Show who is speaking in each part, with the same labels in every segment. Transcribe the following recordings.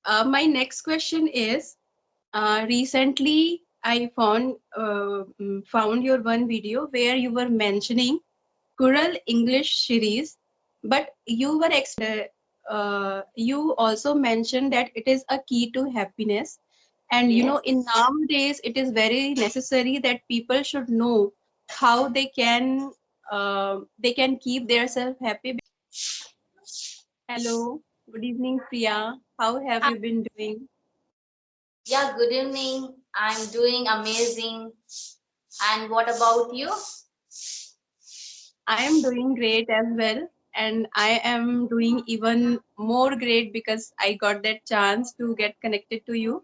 Speaker 1: My next question is, recently I found your one video where you were mentioning Kural English series, but you also mentioned that it is a key to happiness. And
Speaker 2: Yes.
Speaker 1: in nowadays, it is very necessary that people should know how they can keep themselves happy. Hello, good evening, Priya. How have
Speaker 2: Hi.
Speaker 1: you been doing?
Speaker 2: Yeah, good evening. I'm doing amazing. And what about you?
Speaker 1: I am doing great as well, and I am doing even more great because I got that chance to get connected to you,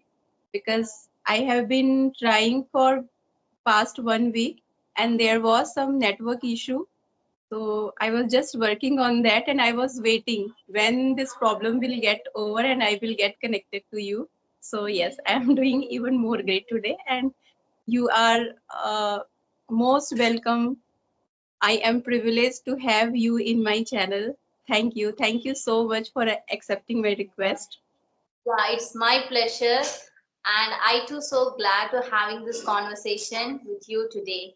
Speaker 1: because I have been trying for past 1 week and there was some network issue. So I was just working on that and I was waiting when this problem will get over and I will get connected to you. So yes, I am doing even more great today, and you are most welcome. I am privileged to have you in my channel. Thank you. Thank you so much for accepting my request.
Speaker 2: Yeah, it's my pleasure. And I too so glad to having this conversation with you today.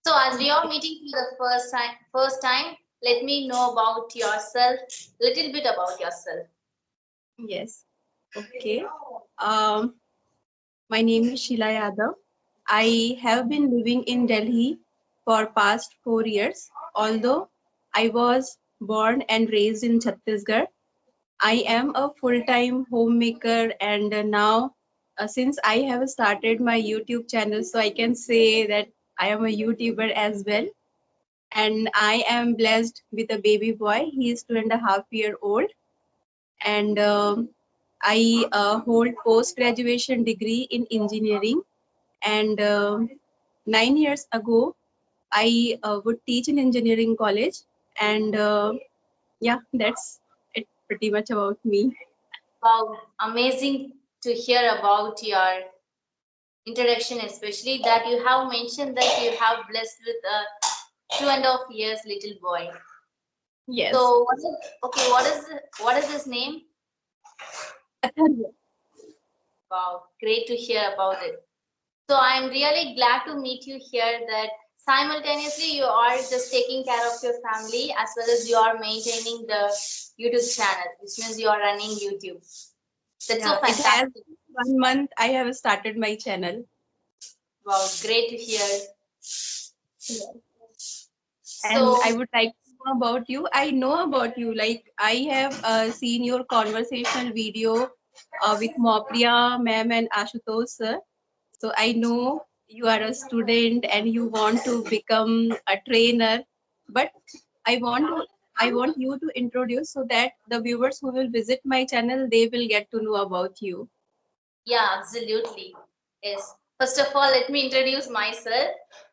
Speaker 2: So as we are meeting for the first time, let me know about yourself, little bit about yourself.
Speaker 1: Yes. Okay. Um, my name is Sheila Yadav. I have been living in Delhi for past 4 years. Although I was born and raised in Chhattisgarh, I am a full-time homemaker, and now since I have started my YouTube channel, so I can say that I am a YouTuber as well. And I am blessed with a baby boy. He is 2.5 year old, and I hold post-graduation degree in engineering. And 9 years ago, I would teach in engineering college, and yeah, that's it pretty much about me.
Speaker 2: Wow, amazing to hear about your introduction, especially that you have mentioned that you have blessed with a 2.5 years little boy.
Speaker 1: Yes.
Speaker 2: So okay, what is his name?
Speaker 1: Atharva.
Speaker 2: Wow, great to hear about it. So I'm really glad to meet you here that simultaneously you are just taking care of your family as well as you are maintaining the YouTube channel, which means you are running YouTube. That's so
Speaker 1: Yeah, it has
Speaker 2: fantastic.
Speaker 1: 1 month I have started my channel.
Speaker 2: Wow, great to hear.
Speaker 1: Yeah. And I
Speaker 2: So
Speaker 1: would like to know about you. I know about you. Like I have seen your conversational video with Mopriya ma'am and Ashutosh sir. So I know you are a student and you want to become a trainer. But I want to I want you to introduce so that the viewers who will visit my channel, they will get to know about you.
Speaker 2: yeah, absolutely. Yes. First of all, let me introduce myself.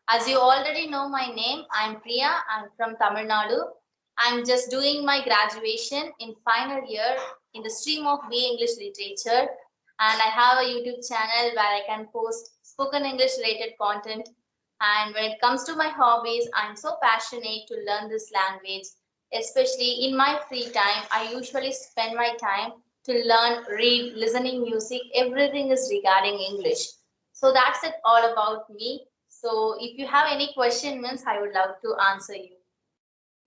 Speaker 2: As you already know my name, I'm Priya. I'm from Tamil Nadu. I'm just doing my graduation in final year in the stream of BA English Literature. And I have a YouTube channel where I can post spoken English related content. And when it comes to my hobbies, I'm so passionate to learn this language. Especially in my free time, I usually spend my time to learn, read, listening music, everything is regarding English. So that's it all about me. So if you have any question, means I would love to answer you.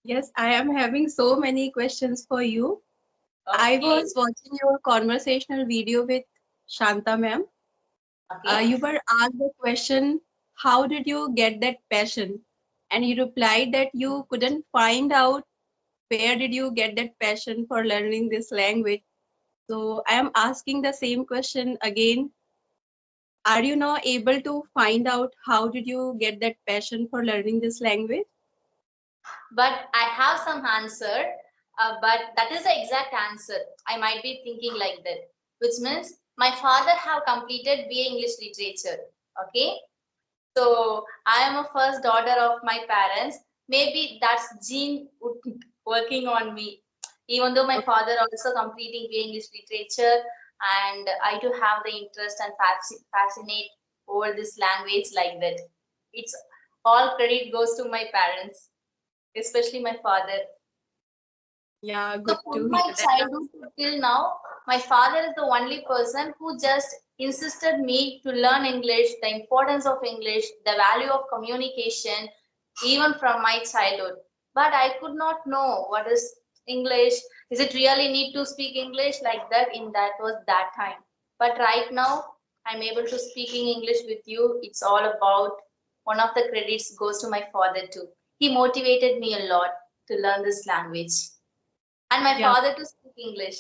Speaker 1: Yes, I am having so many questions for you. I
Speaker 2: Okay.
Speaker 1: was watching your conversational video with Shanta ma'am.
Speaker 2: Okay.
Speaker 1: You were asked the question, how did you get that passion? And you replied that you couldn't find out where did you get that passion for learning this language. So I am asking the same question again. Are you now able to find out how did you get that passion for learning this language?
Speaker 2: But I have some answer, but that is the exact answer. I might be thinking like that, which means my father have completed BA English Literature. Okay. So I am a first daughter of my parents. Maybe that's gene working on me. Even though my
Speaker 1: Okay.
Speaker 2: father also completing the English literature, and I do have the interest and fascinate over this language like that. It's all credit goes to my parents, especially my father.
Speaker 1: Yeah,
Speaker 2: So
Speaker 1: good to
Speaker 2: from
Speaker 1: hear
Speaker 2: my
Speaker 1: that.
Speaker 2: childhood till now, my father is the only person who just insisted me to learn English, the importance of English, the value of communication, even from my childhood. But I could not know what is English. Is it really need to speak English like that? In that was that time. But right now, I'm able to speaking English with you. It's all about one of the credits goes to my father too. He motivated me a lot to learn this language, and my
Speaker 1: Yeah.
Speaker 2: father to speak English.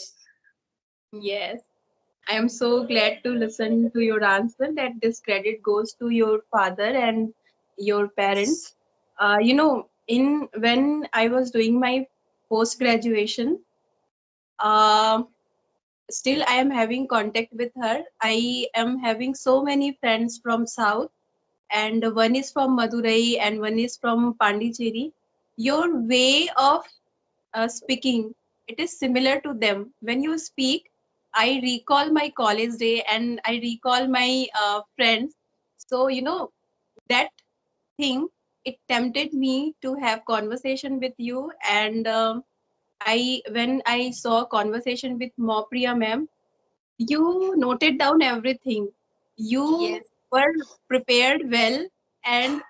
Speaker 1: Yes. I am so glad to listen to your answer that this credit goes to your father and your parents. In when I was doing my post graduation, uh, still I am having contact with her. I am having so many friends from South, and one is from Madurai and one is from Pondicherry. Your way of speaking, it is similar to them. When you speak, I recall my college day and I recall my friends. So, that thing, it tempted me to have conversation with you. And when I saw conversation with Mopriya ma'am, you noted down everything. You
Speaker 2: Yes,
Speaker 1: were prepared well, and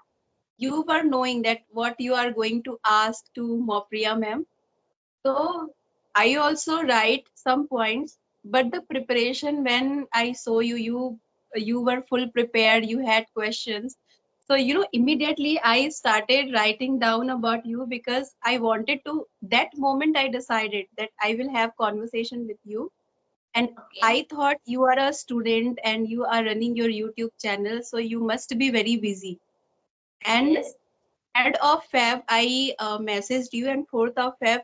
Speaker 1: you were knowing that what you are going to ask to Mopriya ma'am. So I also write some points, but the preparation, when I saw you were full prepared, you had questions. So immediately I started writing down about you because I wanted to. That moment I decided that I will have conversation with you, and
Speaker 2: okay.
Speaker 1: I thought you are a student and you are running your YouTube channel, so you must be very busy. And
Speaker 2: Yes,
Speaker 1: 3rd of Feb, I messaged you, and 4th of Feb,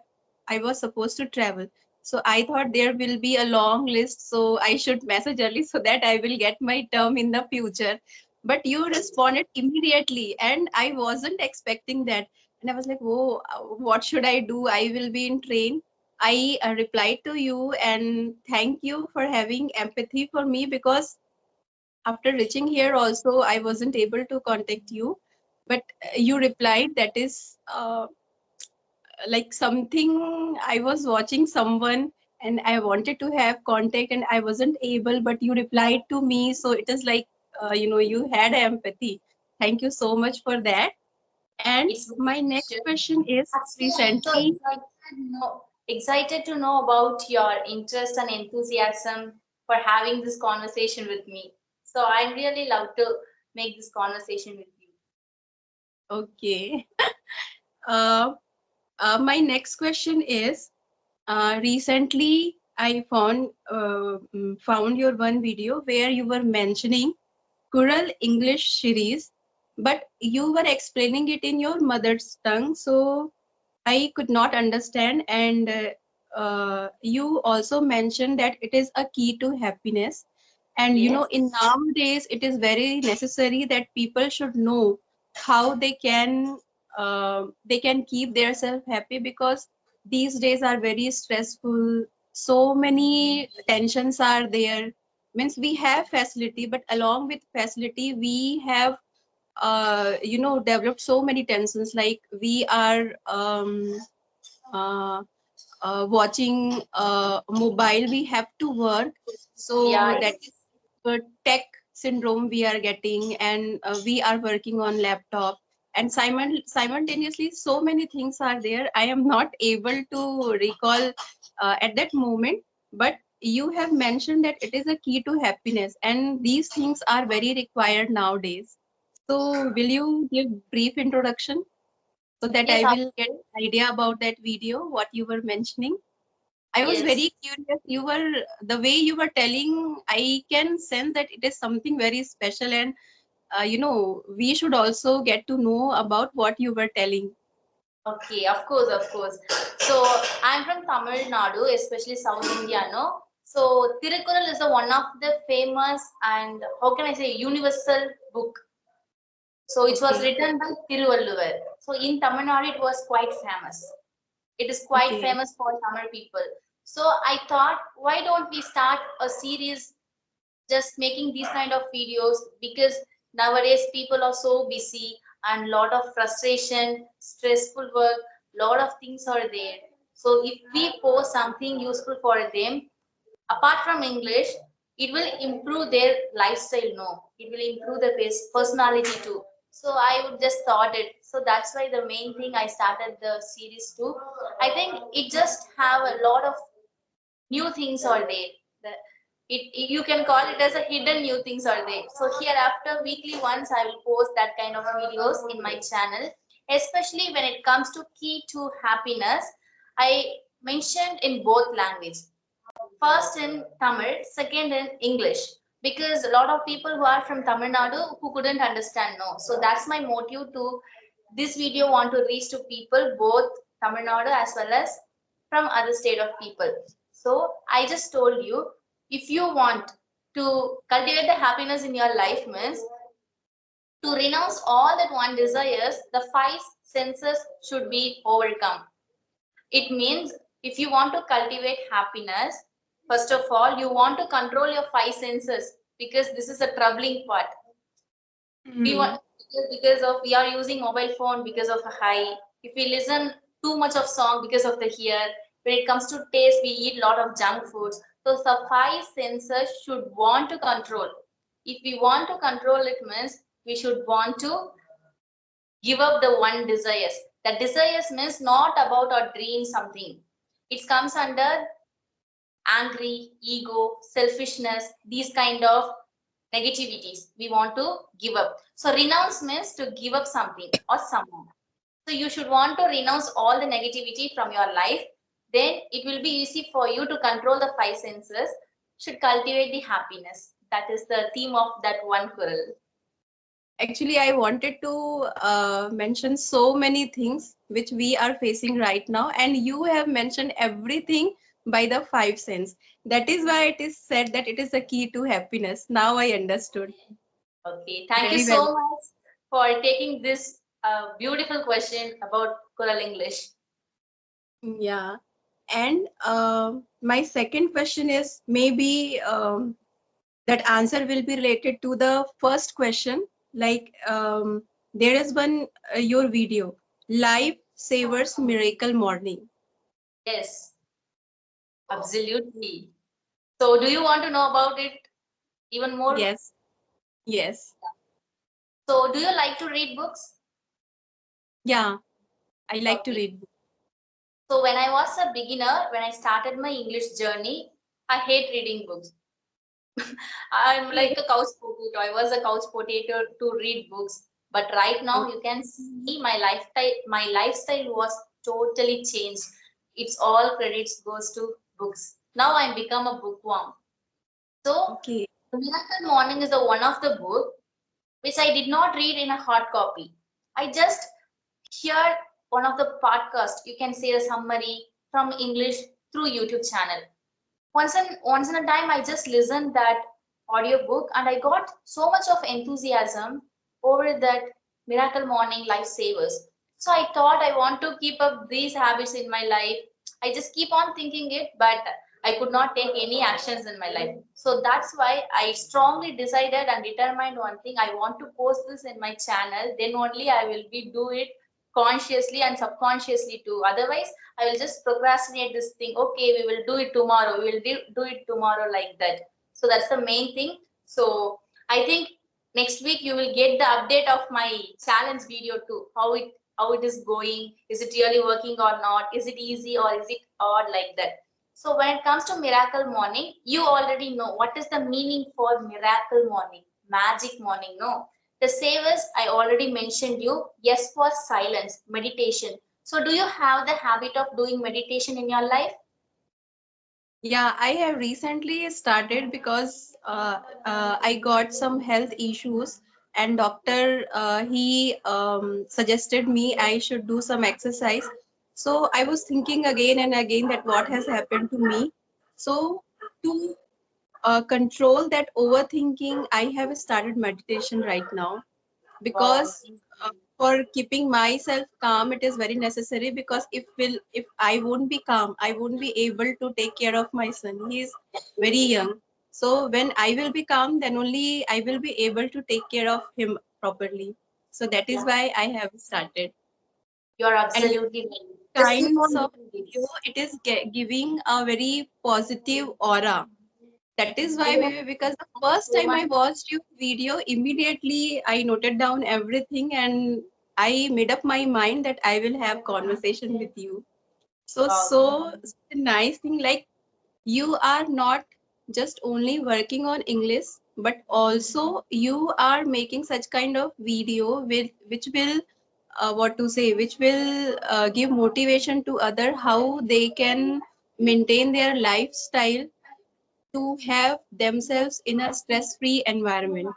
Speaker 1: I was supposed to travel. So I thought there will be a long list, so I should message early so that I will get my term in the future. But you responded immediately, and I wasn't expecting that. And I was like, "Whoa, what should I do? I will be in train." I replied to you and thank you for having empathy for me, because after reaching here also I wasn't able to contact you, but you replied. That is like something. I was watching someone and I wanted to have contact and I wasn't able, but you replied to me, so it is like you had empathy. Thank you so much for that. And
Speaker 2: it's my
Speaker 1: my next
Speaker 2: pleasure.
Speaker 1: question is,
Speaker 2: Actually, I'm so
Speaker 1: recently.
Speaker 2: excited to know about your interest and enthusiasm for having this conversation with me. So I really love to make this conversation with you.
Speaker 1: Okay. uh, my next question is, recently I found your one video where you were mentioning Kural English series, but you were explaining it in your mother's tongue, so I could not understand. And you also mentioned that it is a key to happiness. And
Speaker 2: Yes,
Speaker 1: in nowadays, it is very necessary that people should know how they can keep themselves happy, because these days are very stressful. So many tensions are there. Means we have facility, but along with facility, we have developed so many tensions. Like we are uh, watching mobile, we have to work, so
Speaker 2: yeah,
Speaker 1: that is the tech syndrome we are getting. And we are working on laptop, and simultaneously so many things are there. I am not able to recall at that moment, but you have mentioned that it is a key to happiness, and these things are very required nowadays. So will you give brief introduction so that
Speaker 2: yes,
Speaker 1: I
Speaker 2: of
Speaker 1: will get
Speaker 2: course.
Speaker 1: idea about that video, what you were mentioning? I was
Speaker 2: Yes.
Speaker 1: very curious. The way you were telling, I can sense that it is something very special, and we should also get to know about what you were telling.
Speaker 2: Okay, of course, of course. So I'm from Tamil Nadu, especially South India, no? So Tirukural is the one of the famous and how can I say universal book. So it was
Speaker 1: Okay,
Speaker 2: written by Tiruvalluvar. So in Tamil Nadu it was quite famous. It is quite
Speaker 1: okay,
Speaker 2: famous for Tamil people. So I thought, why don't we start a series just making these kind of videos, because nowadays people are so busy and lot of frustration, stressful work, lot of things are there. So if we post something useful for them, Apart from English, it will improve their lifestyle. No, it will improve their personality too. So I would just thought it. So that's why the main thing I started the series too. I think it just have a lot of new things are there. You can call it as a hidden new things are there. So here after weekly once I will post that kind of videos in my channel, especially when it comes to key to happiness. I mentioned in both language. First in Tamil, second in English. Because a lot of people who are from Tamil Nadu who couldn't understand no. So that's my motive to this video want to reach to people both Tamil Nadu as well as from other state of people. So I just told you, if you want to cultivate the happiness in your life means to renounce all that one desires, the five senses should be overcome. It means if you want to cultivate happiness, first of all, you want to control your five senses because this is a troubling part. We
Speaker 1: Hmm.
Speaker 2: want because of we are using mobile phone because of a high. If we listen too much of song because of the hear. When it comes to taste, we eat lot of junk foods. So the five senses should want to control. If we want to control it means we should want to give up the one desires. The desires means not about our dream something. It comes under angry, ego, selfishness, these kind of negativities we want to give up. So renounce means to give up something or someone. So you should want to renounce all the negativity from your life. Then it will be easy for you to control the five senses. Should cultivate the happiness. That is the theme of that one quarrel.
Speaker 1: Actually, I wanted to mention so many things which we are facing right now, and you have mentioned everything by the five sense. That is why it is said that it is the key to happiness. Now I understood
Speaker 2: Okay, thank you
Speaker 1: very well.
Speaker 2: so much for taking this beautiful question about Coral English.
Speaker 1: Yeah. And my second question is maybe that answer will be related to the first question. Like there is one your video, Life Savers Miracle Morning.
Speaker 2: Yes, absolutely. So, do you want to know about it even more?
Speaker 1: Yes, yes.
Speaker 2: So, do you like to read books?
Speaker 1: Yeah, I like to
Speaker 2: Okay.
Speaker 1: read.
Speaker 2: So, when I was a beginner, when I started my English journey, I hate reading books. I'm like a couch potato. I was a couch potato to read books. But right now, you can see my lifestyle. My lifestyle was totally changed. It's all credits goes to books. Now I'm become a bookworm. So,
Speaker 1: Okay.
Speaker 2: The Miracle Morning is the one of the book which I did not read in a hard copy. I just heard one of the podcast. You can say a summary from English through YouTube channel. Once in a time, I just listened that audiobook and I got so much of enthusiasm over that Miracle Morning Lifesavers. So I thought I want to keep up these habits in my life. I just keep on thinking it, but I could not take any actions in my life. So that's why I strongly decided and determined one thing. I want to post this in my channel. Then only I will be do it consciously and subconsciously too. Otherwise, I will just procrastinate this thing. Okay, we will do it tomorrow. We will do it tomorrow like that. So that's the main thing. So I think next week you will get the update of my challenge video too. How it is going. Is it really working or not? Is it easy or is it odd like that? So when it comes to miracle morning, you already know what is the meaning for miracle morning, magic morning. No, the savers I already mentioned you. Yes, for silence, meditation. So, do you have the habit of doing meditation in your life?
Speaker 1: Yeah, I have recently started because I got some health issues, and doctor he suggested me I should do some exercise. So I was thinking again and again that what has happened to me. So to control that overthinking, I have started meditation right now
Speaker 2: Wow.
Speaker 1: because for keeping myself calm it is very necessary, because if I won't be calm I won't be able to take care of my son. He is very young, so when I will be calm then only I will be able to take care of him properly. So that is why I have started.
Speaker 2: You are
Speaker 1: And
Speaker 2: absolutely right. Just keep
Speaker 1: kinds
Speaker 2: on
Speaker 1: of
Speaker 2: doing
Speaker 1: video
Speaker 2: this.
Speaker 1: it is giving a very positive aura. That is why
Speaker 2: Oh,
Speaker 1: because the
Speaker 2: thank you
Speaker 1: first
Speaker 2: so
Speaker 1: time
Speaker 2: much.
Speaker 1: I watched your video, immediately I noted down everything and I made up my mind that I will have conversation with you. So such a nice thing. Like you are not just only working on English, but also you are making such kind of video with which will what to say, which will give motivation to other how they can maintain their lifestyle to have themselves in a stress-free environment.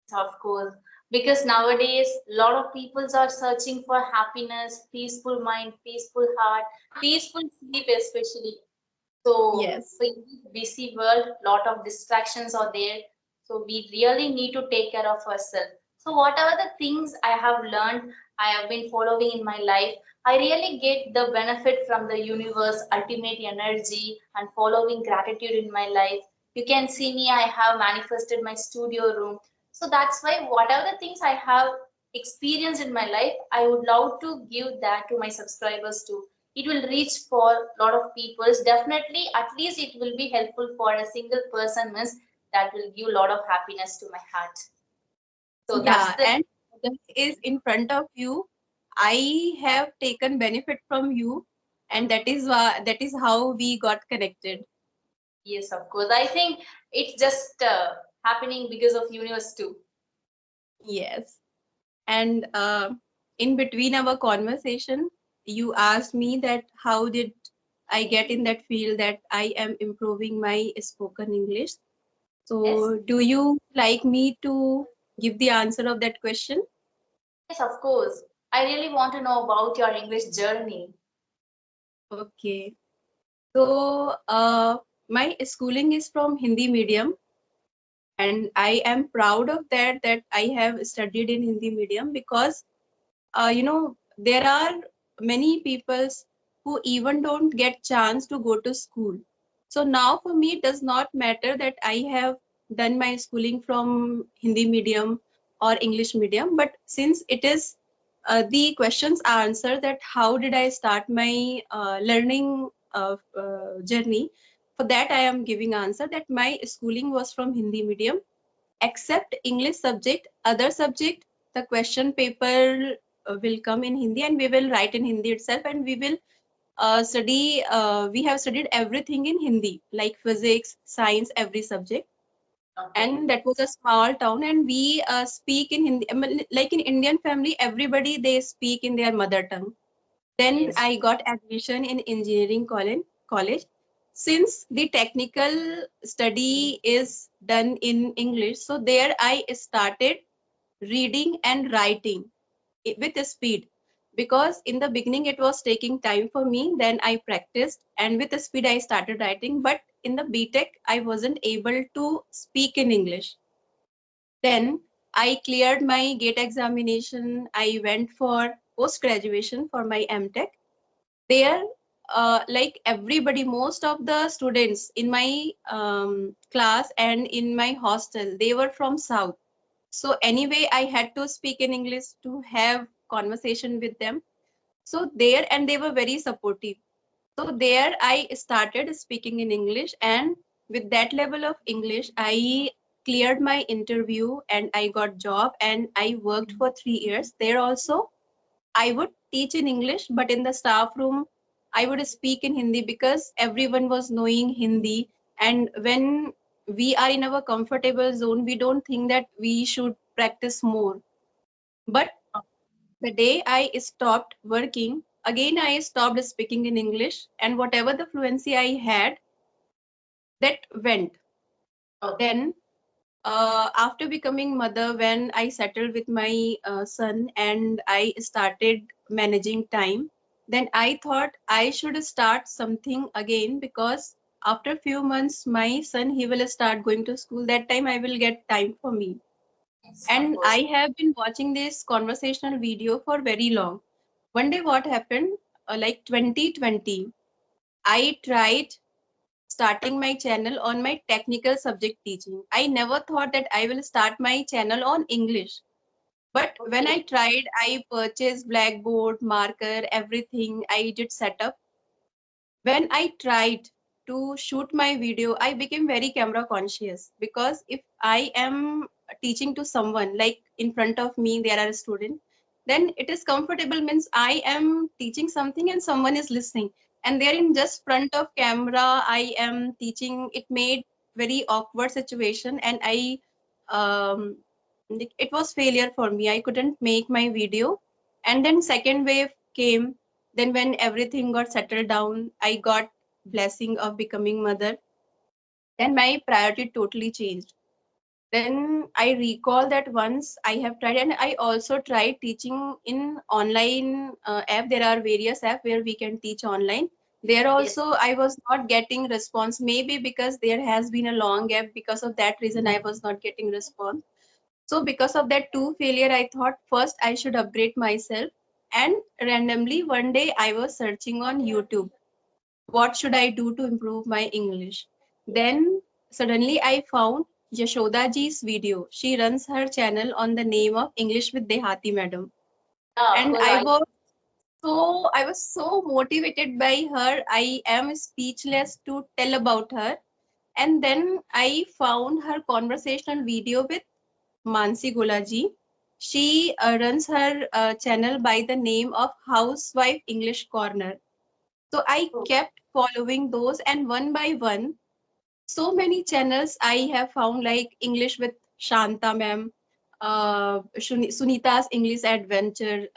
Speaker 2: Yes, of course. Because nowadays, a lot of people are searching for happiness, peaceful mind, peaceful heart, peaceful sleep, especially. So,
Speaker 1: Yes.
Speaker 2: in this busy world, lot of distractions are there. So, we really need to take care of ourselves. So, whatever the things I have learned, I have been following in my life, I really get the benefit from the universe, ultimate energy, and following gratitude in my life. You can see me, I have manifested my studio room. So, that's why whatever the things I have experienced in my life, I would love to give that to my subscribers too. It will reach for a lot of people. Definitely, at least it will be helpful for a single person, means that will give a lot of happiness to my heart. So that's
Speaker 1: Yeah,
Speaker 2: the
Speaker 1: and that is in front of you. I have taken benefit from you, and that is why that is how we got connected.
Speaker 2: yes, of course. I think it's just happening because of universe too.
Speaker 1: Yes. And in between our conversation, you asked me that how did I get in that field that I am improving my spoken English.
Speaker 2: Yes,
Speaker 1: So, do you like me to give the answer of that question?
Speaker 2: yes, of course. I really want to know about your English journey.
Speaker 1: Okay. So, my schooling is from Hindi medium, and I am proud of that I have studied in Hindi medium because there are many peoples who even don't get chance to go to school. So now for me it does not matter that I have done my schooling from Hindi medium or English medium, but since it is the questions answer that how did I start my learning journey, for that I am giving answer that my schooling was from Hindi medium. Except English subject, other subject, the question paper will come in Hindi and we will write in Hindi itself, and we will study. We have studied everything in Hindi, like physics, science, every subject.
Speaker 2: Okay.
Speaker 1: And that was a small town, and we speak in Hindi. I mean, like in Indian family, everybody they speak in their mother tongue. Then
Speaker 2: Yes.
Speaker 1: I got admission in engineering college. Since the technical study is done in English, so there I started reading and writing with speed. Because in the beginning it was taking time for me, then I practiced and with the speed I started writing. But in the BTech, I wasn't able to speak in English. Then I cleared my GATE examination. I went for post graduation for my MTech. There like everybody, most of the students in my class and in my hostel, they were from south. So anyway I had to speak in English to have conversation with them. So there, and they were very supportive. So there I started speaking in English, and with that level of English I cleared my interview and I got job and I worked for 3 years there also. I would teach in English, but in the staff room, I would speak in Hindi because everyone was knowing Hindi. And when we are in our comfortable zone, we don't think that we should practice more. But the day I stopped working, again I stopped speaking in English, and whatever the fluency I had, that went.
Speaker 2: Okay.
Speaker 1: Then after becoming mother, when I settled with my son and I started managing time, then I thought I should start something again because after few months my son he will start going to school. That time I will get time for me.
Speaker 2: Yes, of
Speaker 1: And
Speaker 2: course.
Speaker 1: I have been watching this conversational video for very long. One day what happened, like 2020, I tried starting my channel on my technical subject teaching. I never thought that I will start my channel on English. But when I
Speaker 2: Okay.
Speaker 1: tried, I purchased blackboard, marker, everything. I did set up. When I tried, to shoot my video, I became very camera conscious, because if I am teaching to someone, like in front of me there are a student, then it is comfortable, means I am teaching something and someone is listening, and they're in just front of camera I am teaching. It made very awkward situation, and um it was failure for me. I couldn't make my video. And then second wave came. Then when everything got settled down, I got blessing of becoming mother. Then my priority totally changed. Then I recall that once I have tried, and I also tried teaching in online app. There are various app where we can teach online. There
Speaker 2: Yes.
Speaker 1: also I was not getting response. Maybe because there has been a long gap. Because of that reason, I was not getting response. So because of that two failure, I thought first I should upgrade myself. And randomly one day I was searching on YouTube, what should I do to improve my English? Then suddenly I found Yashoda ji's video. She runs her channel on the name of English with Dehati Madam.
Speaker 2: Yeah, of
Speaker 1: And
Speaker 2: course. I
Speaker 1: I was so motivated by her. I am speechless to tell about her. And then I found her conversational video with Mansi Gulaji. She runs her channel by the name of Housewife English Corner. So I kept following those, and one by one, so many channels I have found, like English with Shanta ma'am, Sunita's English Adventure,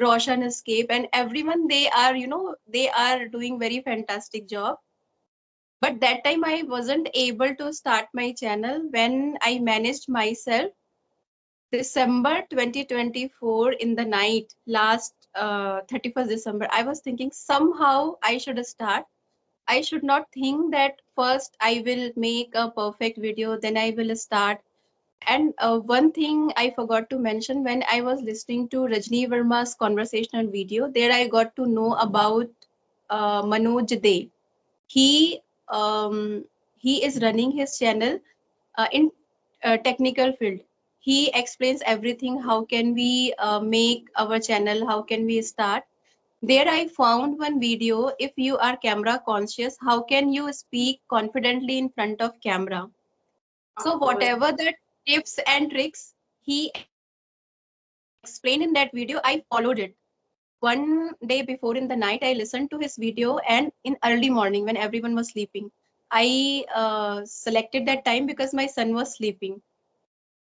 Speaker 1: Roshan Escape, and everyone, they are, they are doing very fantastic job. But that time I wasn't able to start my channel. When I managed myself, December 2024 in the night, last 31st December, I was thinking somehow I should start. I should not think that first I will make a perfect video, then I will start. And one thing I forgot to mention, when I was listening to Rajni Verma's conversational video, there I got to know about Manoj De. He he is running his channel in technical field. He explains everything. How can we make our channel? How can we start? There I found one video. If you are camera conscious, how can you speak confidently in front of camera?
Speaker 2: of
Speaker 1: So
Speaker 2: course.
Speaker 1: whatever the tips and tricks he explained in that video, I followed it. One day before in the night, I listened to his video, and in early morning when everyone was sleeping, I selected that time because my son was sleeping.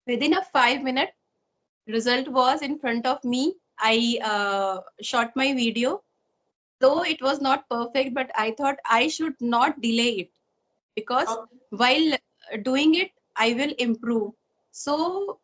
Speaker 1: Within a 5 minute, result was in front of me. I shot my video, though it was not perfect, but I thought I should not delay it, because
Speaker 2: Okay.
Speaker 1: while doing it I will improve. So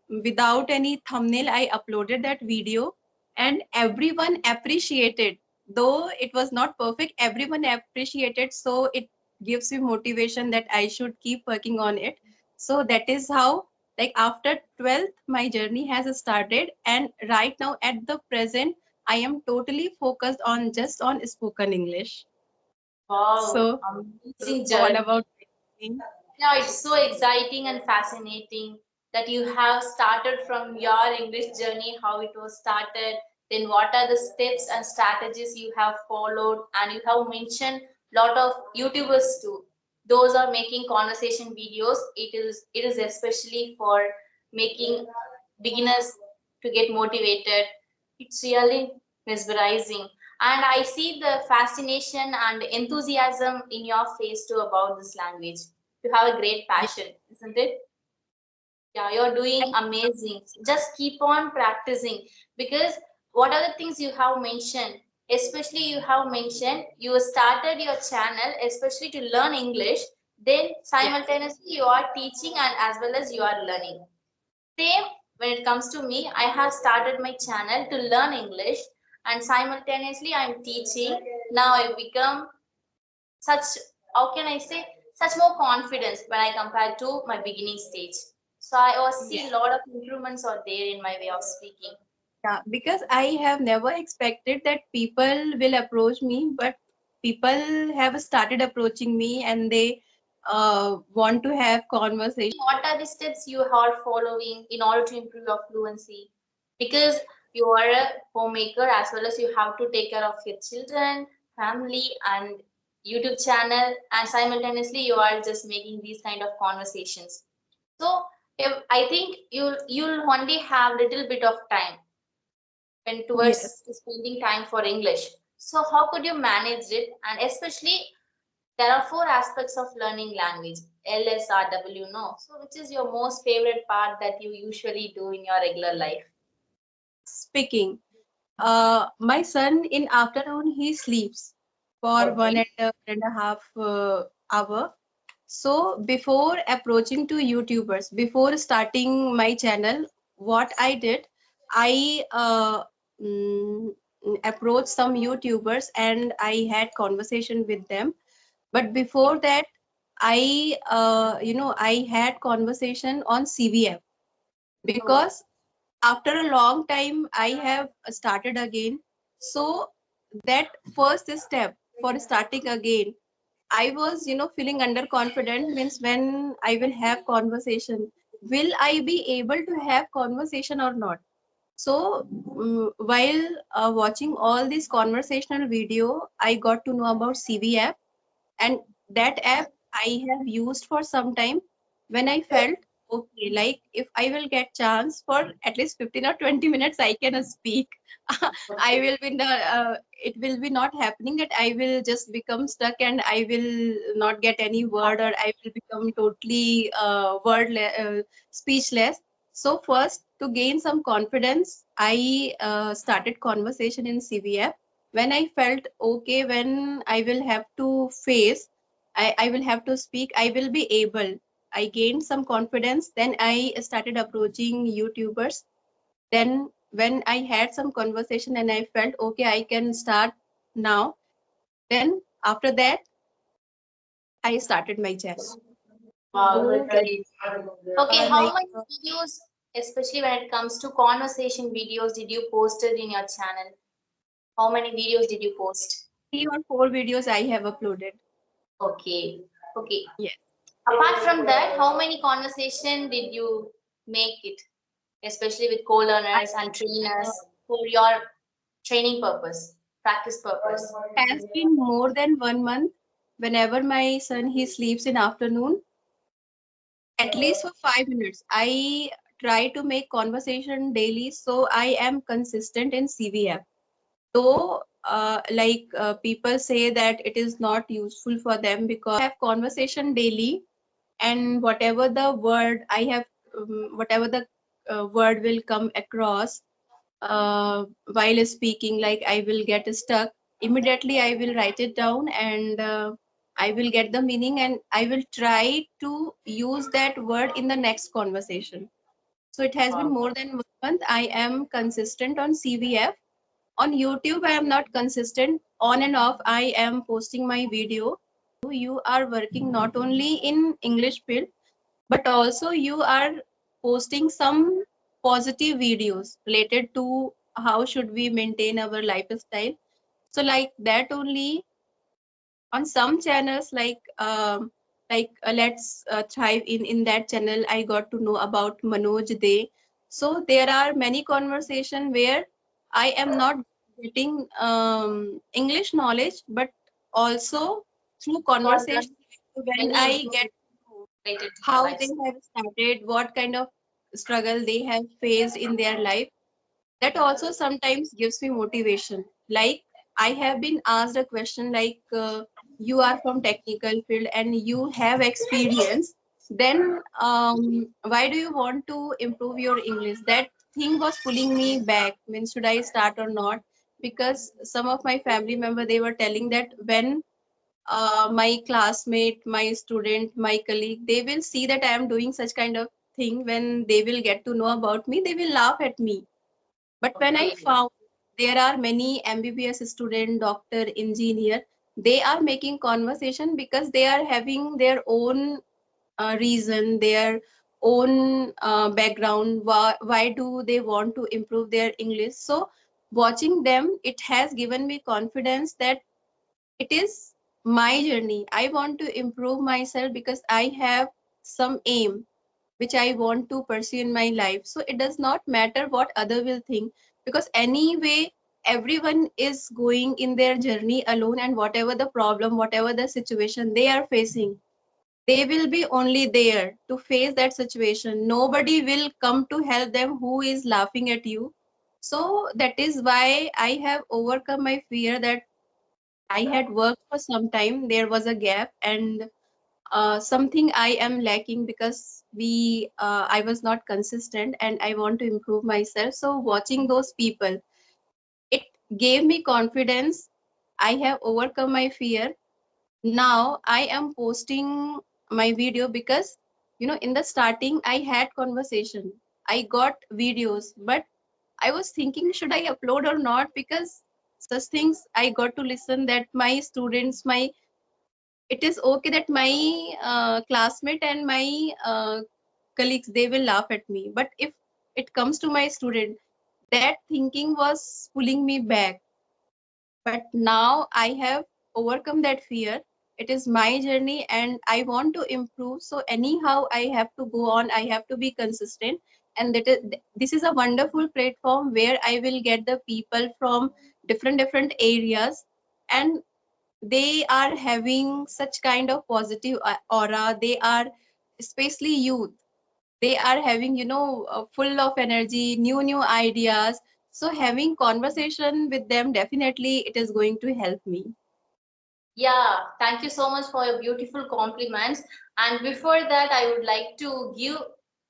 Speaker 1: without any thumbnail, I uploaded that video, and everyone appreciated. Though it was not perfect, everyone appreciated, so it gives me motivation that I should keep working on it. So that is how, like, after 12th my journey has started, and right now at the present I am totally focused on just on spoken English.
Speaker 2: Wow,
Speaker 1: So
Speaker 2: amazing
Speaker 1: all
Speaker 2: journey.
Speaker 1: about me.
Speaker 2: Yeah, it's so exciting and fascinating that you have started from your English journey, how it was started, then what are the steps and strategies you have followed, and you have mentioned lot of YouTubers too. Those are making conversation videos. It is especially for making beginners to get motivated. It's really mesmerizing. And I see the fascination and enthusiasm in your face too about this language. You have a great
Speaker 1: Yeah.
Speaker 2: passion, isn't it? Yeah, you're doing
Speaker 1: And
Speaker 2: amazing. Just keep on practicing because what are the things you have mentioned? Especially, you have mentioned you started your channel, especially to learn English. Then,
Speaker 1: yeah,
Speaker 2: simultaneously, you are teaching and as well as you are learning. Same when it comes to me, I have started my channel to learn English and simultaneously I'm teaching. Now I become such, how can I say, such more confidence when I compare to my beginning stage. So I also
Speaker 1: yeah,
Speaker 2: see a lot of improvements are there in my way of speaking.
Speaker 1: yeah. Because I have never expected that people will approach me, but people have started approaching me, and they want to have conversation.
Speaker 2: What are the steps you are following in order to improve your fluency? Because you are a homemaker as well as you have to take care of your children, family, and YouTube channel, and simultaneously you are just making these kind of conversations. So if, I think you'll only have little bit of time when
Speaker 1: Yes.
Speaker 2: towards spending time for English. So how could you manage it? And especially there are four aspects of learning language. LSRW, no. So which is your most favorite part that you usually do in your regular life?
Speaker 1: Speaking. My son in afternoon he sleeps for
Speaker 2: Okay.
Speaker 1: 1.5 hour. So before approaching to YouTubers, before starting my channel, what I did, I mm, approached some YouTubers and I had conversation with them. But before that, I had conversation on CVF
Speaker 2: Oh,
Speaker 1: because after a long time I have started again. So that first step for starting again, I was, feeling underconfident means when I will have conversation, will I be able to have conversation or not? So while watching all this conversational video, I got to know about CV app, and that app I have used for some time. When I felt okay, like if I will get chance for at least 15 or 20 minutes I can speak. I
Speaker 2: okay.
Speaker 1: will be it will be not happening that I will just become stuck and I will not get any word, or I will become totally speechless. So first, to gain some confidence, I started conversation in CVF. When I felt okay, when I will have to face, I will have to speak, I will be able. I gained some confidence. Then I started approaching YouTubers. Then when I had some conversation and I felt okay, I can start now. Then after that, I started my channel.
Speaker 2: Wow,
Speaker 1: So
Speaker 2: great. Okay, how
Speaker 1: like
Speaker 2: many videos, especially when it comes to conversation videos, did you posted in your channel? How many videos did you post?
Speaker 1: 3 or 4 videos I have uploaded.
Speaker 2: Okay, okay.
Speaker 1: Yes.
Speaker 2: Apart from that, how many conversation did you make it, especially with
Speaker 1: I
Speaker 2: co-learners and
Speaker 1: uh,
Speaker 2: trainers for your training purpose, practice purpose?
Speaker 1: has been more than 1 month. Whenever my son he sleeps in afternoon, at least for 5 minutes, I try to make conversation daily, so I am consistent in CVF. Though people say that it is not useful for them because have conversation daily, and whatever the word I have, whatever the word will come across while speaking, like I will get stuck, immediately I will write it down, and I will get the meaning and I will try to use that word in the next conversation. So it has been
Speaker 2: Wow.
Speaker 1: more than 1 month I am consistent on CVF. On YouTube I am not consistent, on and off I am posting my video. You are working not only in English field, but also you are posting some positive videos related to how should we maintain our lifestyle. So like that only, on some channels let's thrive, in that channel I got to know about Manoj Day. So there are many conversation where I am not getting English knowledge, but also through
Speaker 2: You are
Speaker 1: conversation,
Speaker 2: learning
Speaker 1: when
Speaker 2: many
Speaker 1: I get
Speaker 2: information related to your
Speaker 1: how they
Speaker 2: lifestyle.
Speaker 1: have started, what kind of struggle they have faced in their life. That also sometimes gives me motivation. Like I have been asked a question like, you are from technical field and you have experience. Then why do you want to improve your English? That thing was pulling me back. Means should I start or not? Because some of my family member they were telling that when my classmate, my student, my colleague, they will see that I am doing such kind of thing. When they will get to know about me, they will laugh at me. But when I
Speaker 2: Okay.
Speaker 1: found there are many MBBS student, doctor, engineer, they are making conversation because they are having their own reason, their own background. Why do they want to improve their English? So watching them, it has given me confidence that it is my journey. I want to improve myself because I have some aim which I want to pursue in my life. So it does not matter what other will think, because anyway everyone is going in their journey alone, and whatever the problem, whatever the situation they are facing, they will be only there to face that situation. Nobody will come to help them who is laughing at you. So that is why I have overcome my fear, that I had worked for some time, there was a gap, and something I am lacking, because I was not consistent and I want to improve myself. So watching those people, it gave me confidence. I have overcome my fear. Now I am posting my video, because in the starting I had conversation, I got videos, but I was thinking, should I upload or not? Because such things I got to listen, that my students, my it is okay that my classmate and my colleagues, they will laugh at me, but if it comes to my student, that thinking was pulling me back. But now I have overcome that fear. It is my journey and I want to improve, so anyhow I have to go on, I have to be consistent. And this is a wonderful platform where I will get the people from different areas, and they are having such kind of positive aura. They are, especially youth, they are having, full of energy, new ideas. So having conversation with them, definitely it is going to help me.
Speaker 2: Yeah, thank you so much for your beautiful compliments. And before that, I would like to give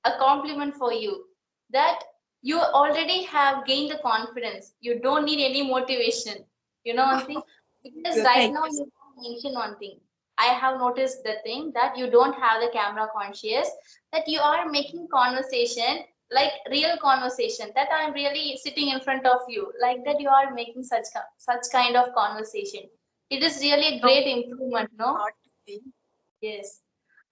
Speaker 2: a compliment for you that you already have gained the confidence. You don't need any motivation. You know one thing? Because
Speaker 1: So
Speaker 2: right
Speaker 1: thank
Speaker 2: now
Speaker 1: you.
Speaker 2: you have mentioned one thing. I have noticed the thing that you don't have the camera conscious, that you are making conversation like real conversation, that I'm really sitting in front of you, like that you are making such kind of conversation. It is really a
Speaker 1: No,
Speaker 2: great improvement, no?
Speaker 1: not today.
Speaker 2: Yes.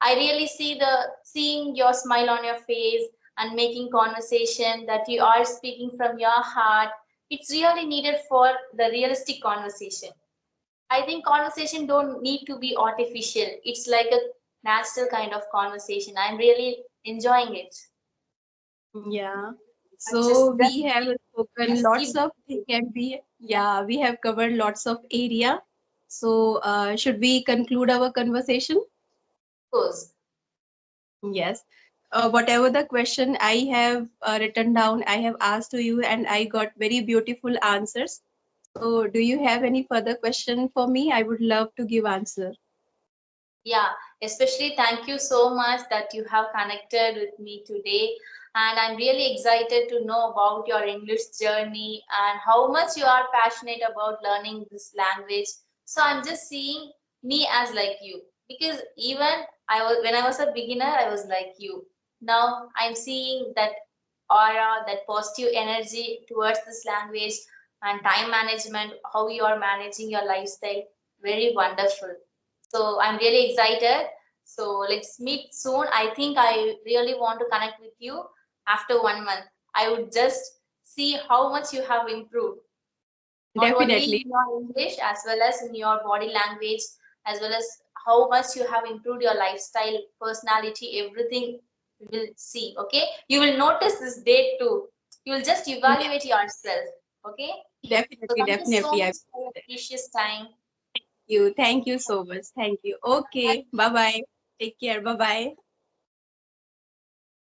Speaker 2: I really see the seeing your smile on your face and making conversation that you are speaking from your heart. It's really needed for the realistic conversation. I think conversation don't need to be artificial. It's like a natural kind of conversation. I'm really enjoying it.
Speaker 1: Yeah.
Speaker 2: Just
Speaker 1: So
Speaker 2: just
Speaker 1: we have spoken
Speaker 2: just
Speaker 1: lots
Speaker 2: keep
Speaker 1: of things, and we have covered lots of area. So should we conclude our conversation?
Speaker 2: goes.
Speaker 1: Yes. Whatever the question I have written down, I have asked to you, and I got very beautiful answers. So, do you have any further question for me? I would love to give answer.
Speaker 2: Yeah, especially thank you so much that you have connected with me today. And I'm really excited to know about your English journey and how much you are passionate about learning this language. So I'm just seeing me as like you, because even I was when I was a beginner, I was like you. Now I'm seeing that aura, that positive energy towards this language and time management, how you are managing your lifestyle. Very wonderful. So I'm really excited. So let's meet soon. I think I really want to connect with you after 1 month. I would just see how much you have improved, not only
Speaker 1: Definitely,
Speaker 2: in your English as well as in your body language, as well as how much you have improved your lifestyle, personality, everything you will see. Okay, you will notice this date too. You will just evaluate yourself. Okay, so thank you so
Speaker 1: definitely. I
Speaker 2: much for your precious time.
Speaker 1: you. Thank you so much. Thank you. Okay. Bye bye. Take care. Bye bye.